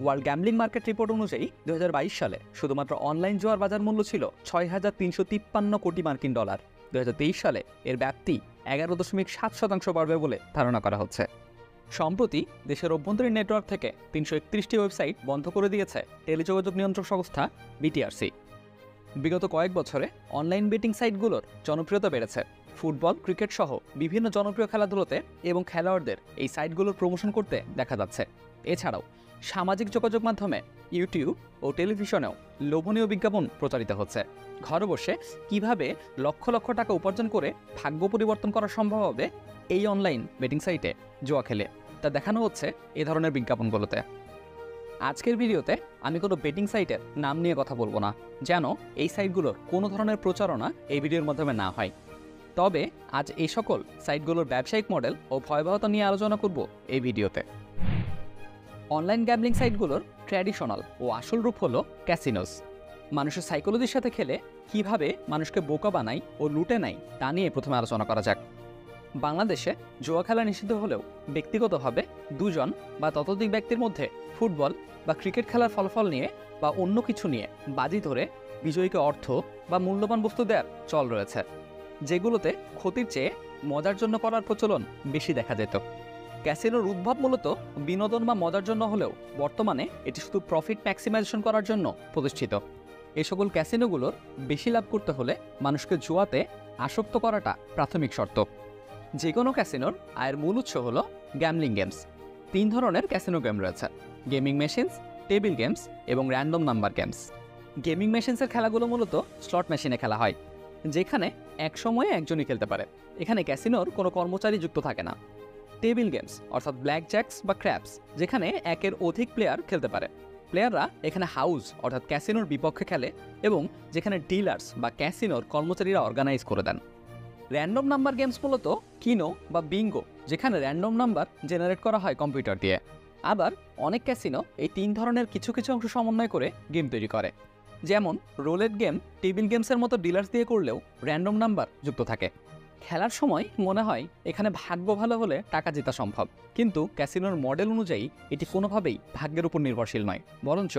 World gambling market report অনুযায়ী 2022 সালে শুধুমাত্র অনলাইন জুয়ার বাজার মূল্য ছিল $6,353 কোটি মার্কিন ডলার। 2023 সালে এর ব্যাপ্তি 11.7% বাড়বে বলে ধারণা করা হচ্ছে। সম্প্রতি দেশের অভ্যন্তরীণ নেটওয়ার্ক থেকে 331টি ওয়েবসাইট বন্ধ করে দিয়েছে টেলিযোগাযোগ নিয়ন্ত্রক সংস্থা বিটিআরসি। বিগত কয়েক বছরে অনলাইন বেটিং সাইটগুলোর জনপ্রিয়তা বেড়েছে। ফুটবল, ক্রিকেট সহ বিভিন্ন জনপ্রিয় খেলাধুলোতে এবং খেলোয়াড়দের এই সাইটগুলোর প্রমোশন করতে দেখা যাচ্ছে। এছাড়াও সামাজিক যোগাযোগ মাধ্যমে, ইউটিউব ও টেলিভিশনেও লোভনীয় বিজ্ঞাপন প্রচারিত হচ্ছে। ঘরে বসে কিভাবে লক্ষ লক্ষ টাকা উপার্জন করে ভাগ্য পরিবর্তন করা সম্ভব হবে এই অনলাইন বেটিং সাইটে জুয়া খেলে, তা দেখানো হচ্ছে এ ধরনের বিজ্ঞাপনগুলোতে। আজকের ভিডিওতে আমি কোনো বেটিং সাইটের নাম নিয়ে কথা বলবো না, যেন এই সাইটগুলোর কোনো ধরনের প্রচারণা এই ভিডিওর মাধ্যমে না হয়। তবে আজ এই সকল সাইটগুলোর ব্যবসায়িক মডেল ও ভয়াবহতা নিয়ে আলোচনা করব এই ভিডিওতে। অনলাইন গ্যাম্বলিং সাইটগুলোর ট্র্যাডিশনাল ও আসল রূপ হলো ক্যাসিনোস। মানুষের সাইকোলজির সাথে খেলে কিভাবে মানুষকে বোকা বানায় ও লুটে নেয় তা নিয়ে প্রথমে আলোচনা করা যাক। বাংলাদেশে জুয়া খেলা নিষিদ্ধ হলেও ব্যক্তিগতভাবে দুজন বা ততোধিক ব্যক্তির মধ্যে ফুটবল বা ক্রিকেট খেলার ফলাফল নিয়ে বা অন্য কিছু নিয়ে বাজি ধরে বিজয়ীকে অর্থ বা মূল্যবান বস্তু দেওয়ার চল রয়েছে, যেগুলোতে ক্ষতির চেয়ে মজার জন্য করার প্রচলন বেশি দেখা যেত। ক্যাসিনোর উদ্ভব মূলত বিনোদন বা মজার জন্য হলেও বর্তমানে এটি শুধু প্রফিট ম্যাক্সিমাইজেশন করার জন্য প্রতিষ্ঠিত। এই সকল ক্যাসিনোগুলোর বেশি লাভ করতে হলে মানুষকে জুয়াতে আসক্ত করাটা প্রাথমিক শর্ত। যে কোনো ক্যাসিনোর আয়ের মূল উৎস হল গ্যাম্বলিং গেমস। 3 ধরনের ক্যাসিনো গেম রয়েছে: গেমিং মেশিনস, টেবিল গেমস এবং র্যান্ডম নাম্বার গেমস। গেমিং মেশিনসের খেলাগুলো মূলত স্লট মেশিনে খেলা হয়, যেখানে এক সময়ে একজনই খেলতে পারে। এখানে ক্যাসিনোর কোনো কর্মচারী যুক্ত থাকে না। টেবিল গেমস অর্থাৎ ব্ল্যাক জ্যাকস বা ক্র্যাপস, যেখানে একের অধিক প্লেয়ার খেলতে পারে। প্লেয়াররা এখানে হাউস অর্থাৎ ক্যাসিনোর বিপক্ষে খেলে এবং যেখানে ডিলার্স বা ক্যাসিনোর কর্মচারীরা অর্গানাইজ করে দেন। র্যান্ডম নাম্বার গেমস মূলত কিনো বা বিঙ্গো, যেখানে র্যান্ডম নাম্বার জেনারেট করা হয় কম্পিউটার দিয়ে। আবার অনেক ক্যাসিনো এই 3 ধরনের কিছু কিছু অংশ সমন্বয় করে গেম তৈরি করে, যেমন রোলেট গেম টেবিল গেমসের মতো ডিলার্স দিয়ে করলেও র্যান্ডম নাম্বার যুক্ত থাকে। খেলার সময় মনে হয় এখানে ভাগ্য ভালো হলে টাকা জেতা সম্ভব, কিন্তু ক্যাসিনোর মডেল অনুযায়ী এটি কোনোভাবেই ভাগ্যের উপর নির্ভরশীল নয়, বরঞ্চ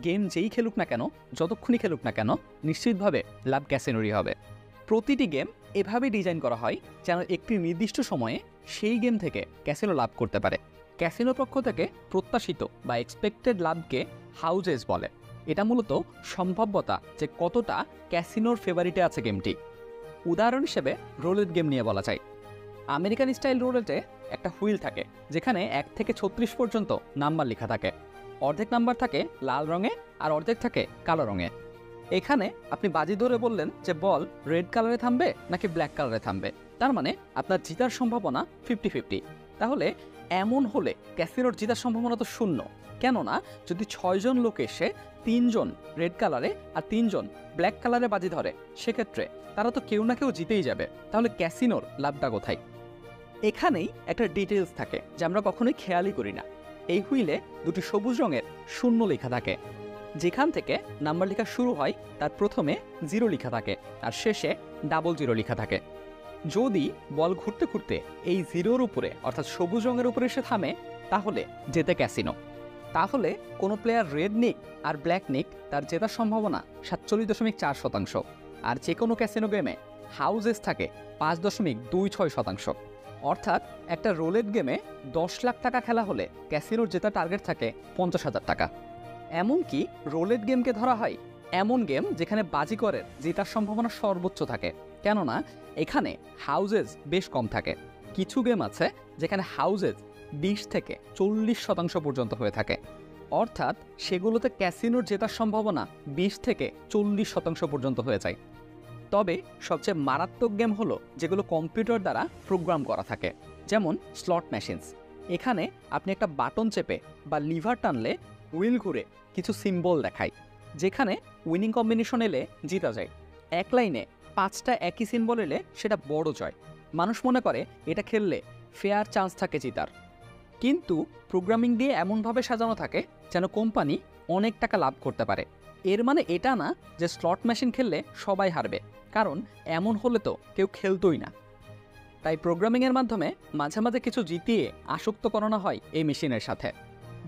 গেম যেই খেলুক না কেন, যতক্ষণই খেলুক না কেন, নিশ্চিতভাবে লাভ ক্যাসিনোরই হবে। প্রতিটি গেম এভাবেই ডিজাইন করা হয় যেন একটি নির্দিষ্ট সময়ে সেই গেম থেকে ক্যাসিনো লাভ করতে পারে। ক্যাসিনোর পক্ষ থেকে প্রত্যাশিত বা এক্সপেক্টেড লাভকে হাউজেস বলে। এটা মূলত সম্ভাব্যতা যে কতটা ক্যাসিনোর ফেভারিটে আছে গেমটি। উদাহরণ হিসেবে রোলেট গেম নিয়ে বলা যায়। আমেরিকান স্টাইল রোলেটে একটা হুইল থাকে, যেখানে 1 থেকে 36 পর্যন্ত নাম্বার লেখা থাকে। অর্ধেক নাম্বার থাকে লাল রঙে আর অর্ধেক থাকে কালো রঙে। এখানে আপনি বাজি ধরে বললেন যে বল রেড কালারে থামবে নাকি ব্ল্যাক কালারে থামবে, তার মানে আপনার জেতার সম্ভাবনা 50-50। তাহলে এমন হলে ক্যাসিনোর জেতার সম্ভাবনা তো শূন্য। কেননা যদি 6 জন লোক এসে 3 জন রেড কালারে আর 3 জন ব্ল্যাক কালারে বাজি ধরে, সেক্ষেত্রে তারা তো কেউ না কেউ জিতেই যাবে। তাহলে ক্যাসিনোর লাভটা কোথায়? এখানেই একটা ডিটেলস থাকে যা আমরা কখনোই খেয়ালই করি না। এই হুইলে 2টি সবুজ রঙের শূন্য লেখা থাকে। যেখান থেকে নাম্বার লেখা শুরু হয় তার প্রথমে 0 লেখা থাকে আর শেষে 00 লেখা থাকে। যদি বল ঘুরতে ঘুরতে এই 0-র উপরে অর্থাৎ সবুজ রঙের উপরে এসে থামে, তাহলে জেতে ক্যাসিনো। তাহলে কোনো প্লেয়ার রেড নিক আর ব্ল্যাক নিক, তার জেতার সম্ভাবনা 47.4%। আর যে কোনো ক্যাসিনো গেমে হাউজেস থাকে 5.26%। অর্থাৎ একটা রোলেট গেমে 10 লাখ টাকা খেলা হলে ক্যাসিনোর জেতা টার্গেট থাকে 50,000 টাকা। এমনকি রোলেট গেমকে ধরা হয় এমন গেম যেখানে বাজিকরের জেতার সম্ভাবনা সর্বোচ্চ থাকে, কেননা এখানে হাউজেস বেশ কম থাকে। কিছু গেম আছে যেখানে হাউজেস 20 থেকে 40% পর্যন্ত হয়ে থাকে, অর্থাৎ সেগুলোতে ক্যাসিনোর জেতার সম্ভাবনা 20 থেকে 40% পর্যন্ত হয়ে যায়। তবে সবচেয়ে মারাত্মক গেম হলো যেগুলো কম্পিউটার দ্বারা প্রোগ্রাম করা থাকে, যেমন স্লট মেশিনস। এখানে আপনি একটা বাটন চেপে বা লিভার টানলে হুইল ঘুরে কিছু সিম্বল দেখায়, যেখানে উইনিং কম্বিনেশন এলে জিতা যায়। এক লাইনে 5টা একই সিম্বল এলে সেটা বড় জয়। মানুষ মনে করে এটা খেললে ফেয়ার চান্স থাকে জিতার, কিন্তু প্রোগ্রামিং দিয়ে এমনভাবে সাজানো থাকে যেন কোম্পানি অনেক টাকা লাভ করতে পারে। এর মানে এটা না যে স্লট মেশিন খেললে সবাই হারবে, কারণ এমন হলে তো কেউ খেলতোই না। তাই প্রোগ্রামিংয়ের মাধ্যমে মাঝে মাঝে কিছু জিতিয়ে আসক্ত করানো হয় এই মেশিনের সাথে।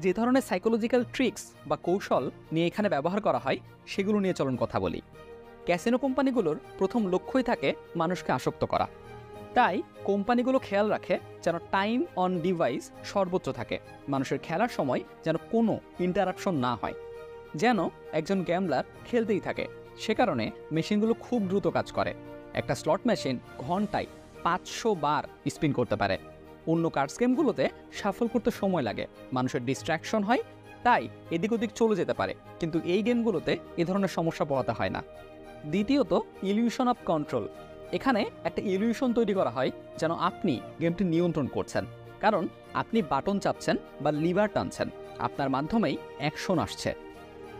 যে ধরনের সাইকোলজিক্যাল ট্রিক্স বা কৌশল নিয়ে এখানে ব্যবহার করা হয় সেগুলো নিয়ে চলুন কথা বলি। ক্যাসিনো কোম্পানিগুলোর প্রথম লক্ষ্যই থাকে মানুষকে আসক্ত করা। তাই কোম্পানিগুলো খেয়াল রাখে যেন টাইম অন ডিভাইস সর্বোচ্চ থাকে, মানুষের খেলার সময় যেন কোনো ইন্টারাপশন না হয়, যেন একজন গ্যামলার খেলতেই থাকে। সে কারণে মেশিনগুলো খুব দ্রুত কাজ করে। একটা স্লট মেশিন ঘন্টায় 500 বার স্পিন করতে পারে। অন্য কার্ডস গেমগুলোতে সাফল করতে সময় লাগে, মানুষের ডিস্ট্র্যাকশন হয়, তাই এদিক ওদিক চলে যেতে পারে। কিন্তু এই গেমগুলোতে এ ধরনের সমস্যা পোহাতে হয় না। দ্বিতীয়ত, ইলিউশন অফ কন্ট্রোল। এখানে একটা ইলিউশন তৈরি করা হয় যেন আপনি গেমটি নিয়ন্ত্রণ করছেন, কারণ আপনি বাটন চাপছেন বা লিভার টানছেন, আপনার মাধ্যমেই অ্যাকশন আসছে।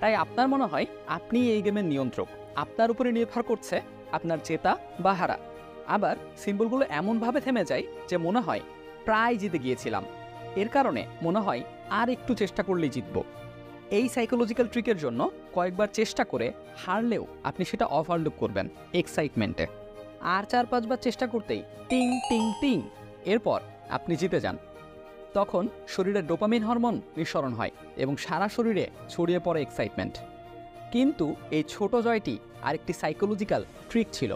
তাই আপনার মনে হয় আপনি এই গেমের নিয়ন্ত্রক, আপনার উপরে নির্ভর করছে আপনার জেতা বা হারা। আবার সিম্বলগুলো এমনভাবে থেমে যায় যে মনে হয় প্রায় জিতে গিয়েছিলাম, এর কারণে মনে হয় আর একটু চেষ্টা করলেই জিতব। এই সাইকোলজিক্যাল ট্রিকের জন্য কয়েকবার চেষ্টা করে হারলেও আপনি সেটা ওভারলুক করবেন এক্সাইটমেন্টে, আর 4-5 বার চেষ্টা করতেই টিং টিং টিং, এরপর আপনি জিতে যান। তখন শরীরে ডোপামিন হরমোন নিঃসরণ হয় এবং সারা শরীরে ছড়িয়ে পড়ে এক্সাইটমেন্ট। কিন্তু এই ছোট জয়টি আরেকটি সাইকোলজিক্যাল ট্রিক ছিল।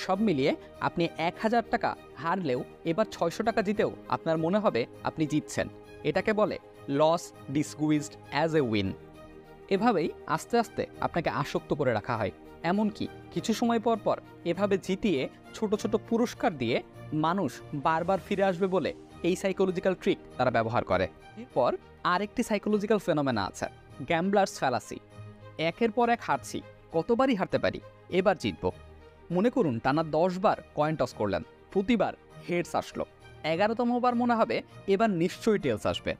সব মিলিয়ে আপনি 1000 টাকা হারলেও এবার 600 টাকা জিতেও আপনার মনে হবে আপনি জিতছেন। এটাকে বলে লস ডিসগুইজড অ্যাজ এ উইন। এভাবেই আস্তে আস্তে আপনাকে আসক্ত করে রাখা হয়। এমনকি কিছু সময় পর পর এভাবে জিতিয়ে ছোট ছোট পুরস্কার দিয়ে মানুষ বারবার ফিরে আসবে বলে এই সাইকোলজিক্যাল ট্রিক তারা ব্যবহার করে। এরপর আরেকটি সাইকোলজিক্যাল ফেনোমেনা আছে, গ্যাম্বলার্স ফ্যালাসি। একের পর এক হারছি, কতবারই হারতে পারি, এবার জিতব। মনে করুন টানা 10 বার কয়েন টস করলেন, প্রতিবার হেডস আসলো। 11তম বার মনে হবে এবার নিশ্চয়ই টেলস আসবে।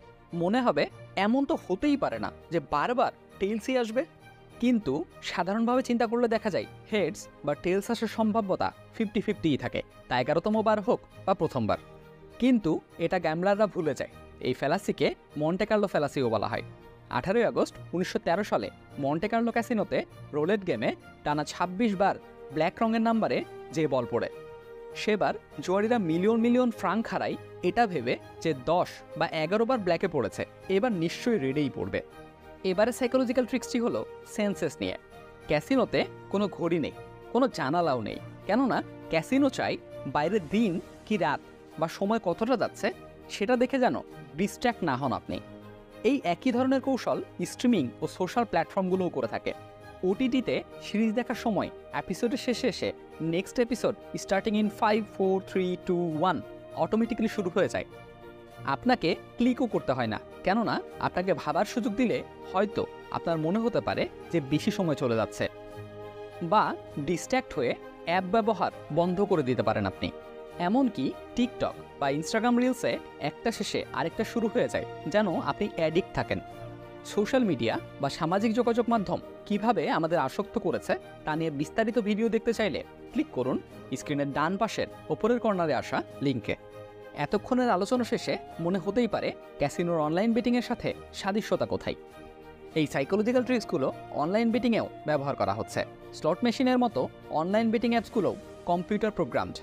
মনে হবে এমন তো হতেই পারে না যে বারবার টেলসই আসবে। কিন্তু সাধারণভাবে চিন্তা করলে দেখা যায় হেডস বা টেলস আসার সম্ভাব্যতা 50-50ই থাকে, তা 11তম বার হোক বা প্রথমবার। কিন্তু এটা গ্যামলাররা ভুলে যায়। এই ফ্যালাসিকে মন্টে কার্লো ফ্যালাসিও বলা হয়। 18 আগস্ট 1913 সালে মন্টে কার্লো ক্যাসিনোতে রোলেট গেমে টানা 26 বার ব্ল্যাক রঙের নাম্বারে যে বল পড়ে, সেবার জুয়ারিরা মিলিয়ন মিলিয়ন ফ্রাঙ্ক হারায় এটা ভেবে যে 10 বা 11 বার ব্ল্যাকে পড়েছে, এবার নিশ্চয়ই রেডেই পড়বে। এবারে সাইকোলজিক্যাল ট্রিক্সটি হলো সেন্সেস নিয়ে। ক্যাসিনোতে কোনো ঘড়ি নেই, কোনো জানালাও নেই, কেননা ক্যাসিনো চাই বাইরের দিন কি রাত বা সময় কতটা যাচ্ছে সেটা দেখে যেন ডিস্ট্র্যাক্ট না হন আপনি। এই একই ধরনের কৌশল স্ট্রিমিং ও সোশ্যাল প্ল্যাটফর্মগুলোও করে থাকে। ওটিটিতে সিরিজ দেখার সময় এপিসোডের শেষে এসে next episode starting in 5, 4, 3, 2, 1 automatically শুরু হয়ে যায়। আপনাকে ক্লিকও করতে হয় না, কেননা আপনাকে ভাবার সুযোগ দিলে হয়তো আপনার মনে হতে পারে যে বেশি সময় চলে যাচ্ছে, বা ডিস্ট্র্যাক্ট হয়ে অ্যাপ ব্যবহার বন্ধ করে দিতে পারেন আপনি। এমনকি টিকটক বা ইনস্টাগ্রাম রিলসে একটা শেষে আরেকটা শুরু হয়ে যায়, যেন আপনি অ্যাডিক্ট থাকেন। সোশ্যাল মিডিয়া বা সামাজিক যোগাযোগ মাধ্যম কিভাবে আমাদের আসক্ত করেছে তা নিয়ে বিস্তারিত ভিডিও দেখতে চাইলে ক্লিক করুন স্ক্রিনের ডান পাশের ওপরের কর্নারে আসা লিঙ্কে। এতক্ষণের আলোচনা শেষে মনে হতেই পারে ক্যাসিনোর অনলাইন বেটিংয়ের সাথে সাদৃশ্যতা কোথায়। এই সাইকোলজিক্যাল ট্রিক্সগুলো অনলাইন বেটিংয়েও ব্যবহার করা হচ্ছে। স্লট মেশিনের মতো অনলাইন বেটিং অ্যাপসগুলোও কম্পিউটার প্রোগ্রামড।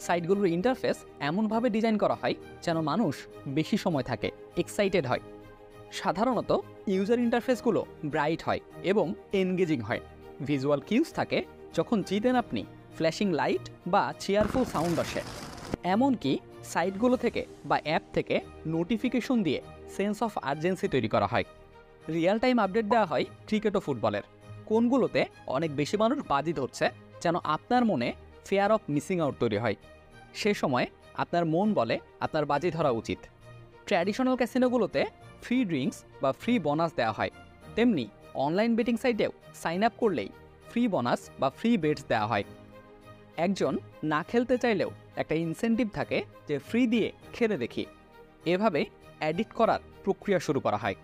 সাইটগুলোর ইন্টারফেস এমনভাবে ডিজাইন করা হয় যেন মানুষ বেশি সময় থাকে, এক্সাইটেড হয়। সাধারণত ইউজার ইন্টারফেসগুলো ব্রাইট হয় এবং এনগেজিং হয়। ভিজুয়াল কিউজ থাকে, যখন জিতেন আপনি ফ্ল্যাশিং লাইট বা চেয়ারফুল সাউন্ড আসে। এমনকি সাইটগুলো থেকে বা অ্যাপ থেকে নোটিফিকেশন দিয়ে সেন্স অফ আর্জেন্সি তৈরি করা হয়। রিয়েল টাইম আপডেট দেওয়া হয় ক্রিকেট ও ফুটবলের, কোনগুলোতে অনেক বেশি মানুষ বাজি ধরছে, যেন আপনার মনে ফেয়ার অফ মিসিং আউট তৈরি হয়। সে সময় আপনার মন বলে আপনার বাজি ধরা উচিত। ট্র্যাডিশনাল ক্যাসিনোগুলোতে ফ্রি ড্রিঙ্কস বা ফ্রি বোনাস দেওয়া হয়, তেমনি অনলাইন বেটিং সাইটেও সাইন আপ করলেই ফ্রি বোনাস বা ফ্রি বেটস দেওয়া হয়। একজন না খেলতে চাইলেও একটা ইনসেন্টিভ থাকে যে ফ্রি দিয়ে খেলে দেখি। এভাবে অ্যাডিক্ট করার প্রক্রিয়া শুরু করা হয়।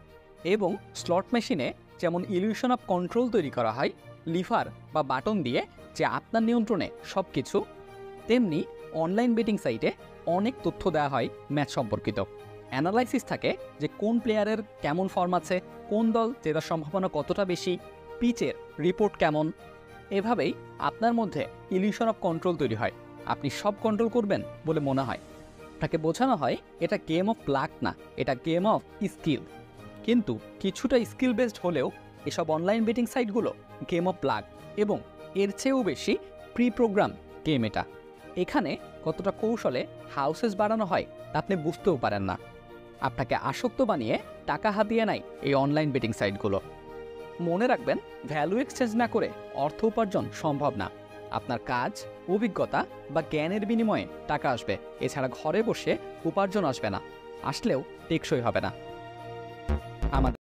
এবং স্লট মেশিনে যেমন ইলিউশন অফ কন্ট্রোল তৈরি করা হয় লিভার বা বাটন দিয়ে, যে আপনার নিয়ন্ত্রণে সব কিছু, তেমনি অনলাইন বেটিং সাইটে অনেক তথ্য দেওয়া হয় ম্যাচ সম্পর্কিত। অ্যানালাইসিস থাকে যে কোন প্লেয়ারের কেমন ফর্ম আছে, কোন দল জেতার সম্ভাবনা কতটা বেশি, পিচের রিপোর্ট কেমন। এভাবেই আপনার মধ্যে ইলিউশন অফ কন্ট্রোল তৈরি হয়। আপনি সব কন্ট্রোল করবেন বলে মনে হয়। আপনাকে বোঝানো হয় এটা গেম অফ লাক না, এটা গেম অফ স্কিল। কিন্তু কিছুটা স্কিল বেসড হলেও এসব অনলাইন বেটিং সাইটগুলো গেম অফ লাক এবং এর চেয়েও বেশি প্রি প্রোগ্রাম গেম এটা। এখানে কতটা কৌশলে হাউসেস বাড়ানো হয় তা আপনি বুঝতেও পারেন না। আপনাকে আসক্ত বানিয়ে টাকা হাতিয়ে নেয় এই অনলাইন বেটিং সাইটগুলো। মনে রাখবেন, ভ্যালু এক্সচেঞ্জ না করে অর্থ উপার্জন সম্ভব না। আপনার কাজ, অভিজ্ঞতা বা জ্ঞানের বিনিময়ে টাকা আসবে, এছাড়া ঘরে বসে উপার্জন আসবে না, আসলেও টেকসই হবে না। আমাদের